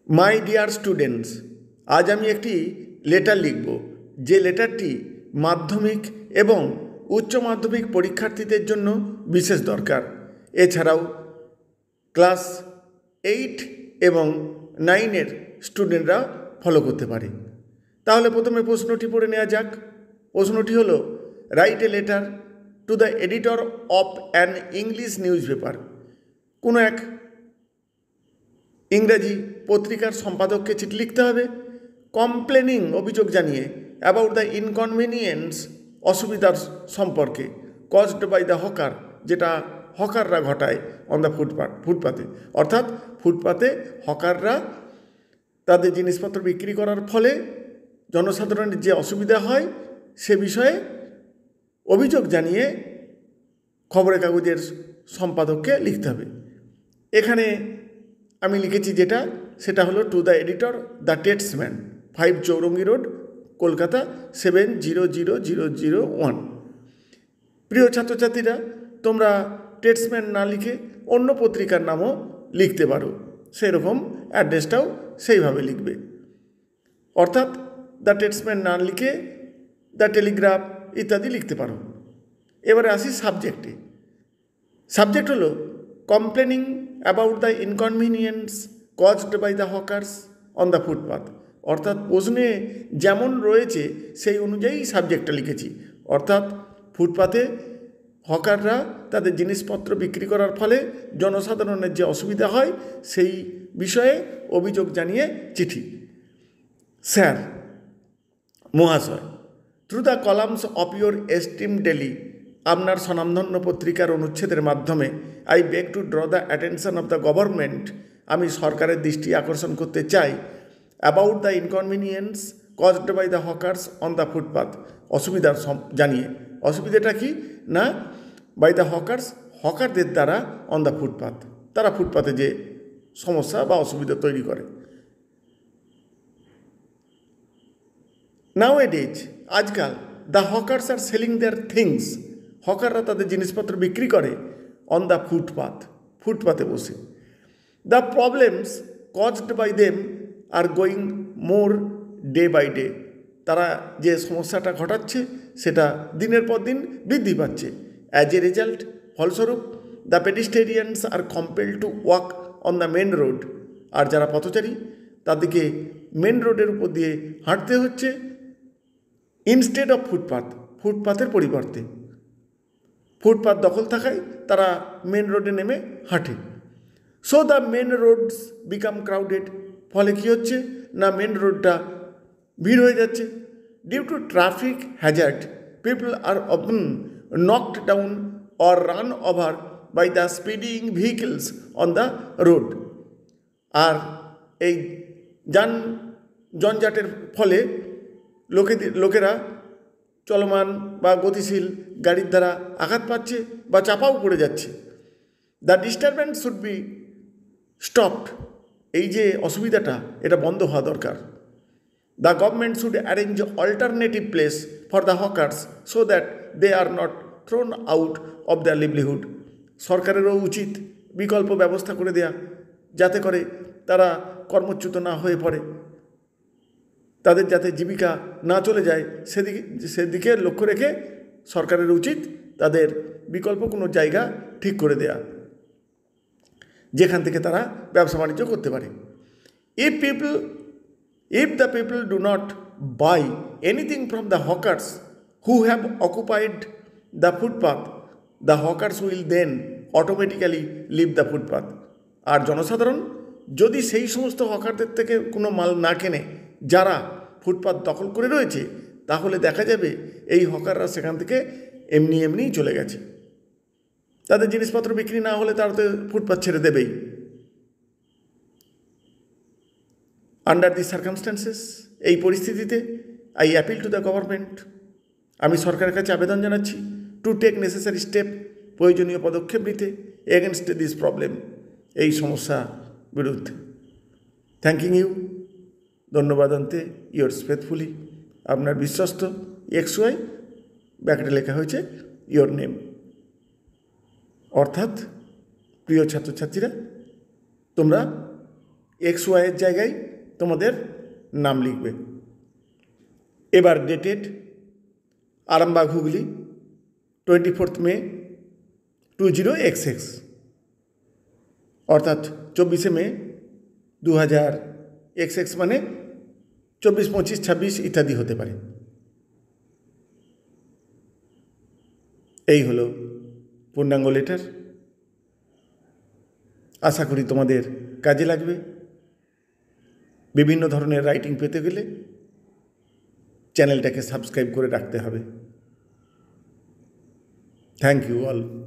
My dear students, আজ আমি একটি লেটার লিখব, যে লেটারটি মাধ্যমিক এবং উচ্চ মাধ্যমিক পরীক্ষার্থীদের জন্য বিশেষ দরকার। এছাড়াও ক্লাস 8 এবং 9-এর স্টুডেন্টরা ফলো করতে পারে। তাহলে প্রথমে প্রশ্নটি পড়ে নেওয়া যাক। প্রশ্নটি হলো, write a letter to the editor of an English news paper. কোনো এক ইংরেজি পত্রিকার সম্পাদককে চিঠি লিখতে হবে, কমপ্লেনিং অভিযোগ জানিয়ে, অ্যাবাউট দ্য ইনকনভিনিয়েন্স অসুবিধার সম্পর্কে, কজড বাই দ্য হকার, যেটা হকাররা ঘটায় অন দ্য ফুটপাতে। অর্থাৎ ফুটপাতে হকাররা তাদের জিনিসপত্র বিক্রি করার ফলে জনসাধারণের যে অসুবিধা হয় সে বিষয়ে অভিযোগ জানিয়ে খবরের কাগজের সম্পাদককে লিখতে হবে। এখানে আমি লিখেছি যেটা, সেটা হলো to the editor the টেটসম্যান, 5 Chowringhee road, Kolkata 700001। প্রিয় ছাত্রছাত্রীরা, তোমরা টেটসম্যান না লিখে অন্য পত্রিকার নামও লিখতে পারো, সেরকম অ্যাড্রেসটাও সেইভাবে লিখবে। অর্থাৎ দ্য টেটসম্যান না লিখে দ্য টেলিগ্রাফ ইত্যাদি লিখতে পারো। এবারে আসি সাবজেক্টে। সাবজেক্ট হলো complaining about the inconvenience caused by the hawkers on the footpath. অর্থাৎ প্রশ্নে যেমন রয়েছে সেই অনুযায়ী সাবজেক্টটা লিখেছি। অর্থাৎ ফুটপাথে হকাররা তাদের জিনিসপত্র বিক্রি করার ফলে জনসাধারণের যে অসুবিধা হয় সেই বিষয়ে অভিযোগ জানিয়ে চিঠি। স্যার, মহাশয়, through the columns of your esteem daily, আপনার স্বনামধন্য পত্রিকার অনুচ্ছেদের মাধ্যমে I beg to draw the attention of the government, আমি সরকারের দৃষ্টি আকর্ষণ করতে চাই, about the inconvenience caused by the hawkers on the footpath, অসুবিধার জানিয়ে। অসুবিধাটা কি না, বাই দ্য হকার্স, হকারদের দ্বারা, অন দ্য ফুটপাথ, তারা ফুটপাথে যে সমস্যা বা অসুবিধা তৈরি করে। নাও এডেজ, আজকাল, the hawkers are selling their things, হকাররা তাদের জিনিসপত্র বিক্রি করে অন দ্য ফুটপাথ, ফুটপাথে বসে। The problems caused by them are going more day by day, তারা যে সমস্যাটা ঘটাচ্ছে সেটা দিনের পর দিন বৃদ্ধি পাচ্ছে। অ্যাজ এ রেজাল্ট, ফলস্বরূপ, the pedestrians are compel to walk on the main road, আর যারা পথচারী তাদেরকে মেন রোডের উপর দিয়ে হাঁটতে হচ্ছে, ইনস্টেড অফ ফুটপাথ, ফুটপাথের পরিবর্তে। ফুটপাথ দখল থাকায় তারা মেন রোডে নেমে হাঁটে। So the main roads become crowded, ফলে কী হচ্ছে না, মেন রোডটা ভিড় হয়ে যাচ্ছে। Due to traffic hazard, people are often knocked down or run over by the speeding vehicles on the road, আর এই জঞ্জাটের ফলে লোকেরা চলমান বা গতিশীল গাড়ির দ্বারা আঘাত পাচ্ছে বা চাপাও পড়ে যাচ্ছে। The disturbance should be stopped, এই যে অসুবিধাটা এটা বন্ধ হওয়া দরকার। The government should arrange alternative place for the hawkers so that they are not thrown out of the livelihood, সরকারেরও উচিত বিকল্প ব্যবস্থা করে দেয়া, যাতে করে তারা কর্মচ্যুত না হয়ে পড়ে, তাদের যাতে জীবিকা না চলে যায় সেদিকে লক্ষ্য রেখে সরকারের উচিত তাদের বিকল্প কোনো জায়গা ঠিক করে দেয়া, যেখান থেকে তারা ব্যবসা বাণিজ্য করতে পারে। If the people do not buy anything from the hawkers who have occupied the footpath, the hawkers will then automatically leave the footpath. আর জনসাধারণ যদি সেই সমস্ত হকারদের থেকে কোনো মাল না কেনে যারা ফুটপাথ দখল করে রয়েছে, তাহলে দেখা যাবে এই হকাররা সেখান থেকে এমনিই চলে গেছে। তাদের জিনিসপত্র বিক্রি না হলে তারা তো ফুটপাথ ছেড়ে দেবেই। আন্ডার দি সার্কামস্ট্যান্সেস, এই পরিস্থিতিতে, I appeal to the government, আমি সরকারের কাছে আবেদন জানাচ্ছি, টু টেক নেসেসারি স্টেপ, প্রয়োজনীয় পদক্ষেপ নিতে, এগেনস্ট দিস প্রবলেম, এই সমস্যা বিরুদ্ধে। থ্যাঙ্কিং ইউ, ধন্যবাদ অন্তে, ইয়োর্স ফেথফুলি, আপনার বিশ্বস্ত XY, ব্যাকেটে লেখা হয়েছে ইয়োর নেম। অর্থাৎ প্রিয় ছাত্রছাত্রীরা, তোমরা XY এর জায়গায় তোমাদের নাম লিখবে। এবার ডেটেড আরামবাগ হুগলি 24 মে 20XX, অর্থাৎ 24 মে 2000XX মানে 24, 25, 26 ইত্যাদি হতে পারে। এই হলো পূর্ণাঙ্গ লেটার। আশা করি তোমাদের কাজে লাগবে। বিভিন্ন ধরনের রাইটিং পেতে গেলে চ্যানেলটাকে সাবস্ক্রাইব করে রাখতে হবে। Thank you all.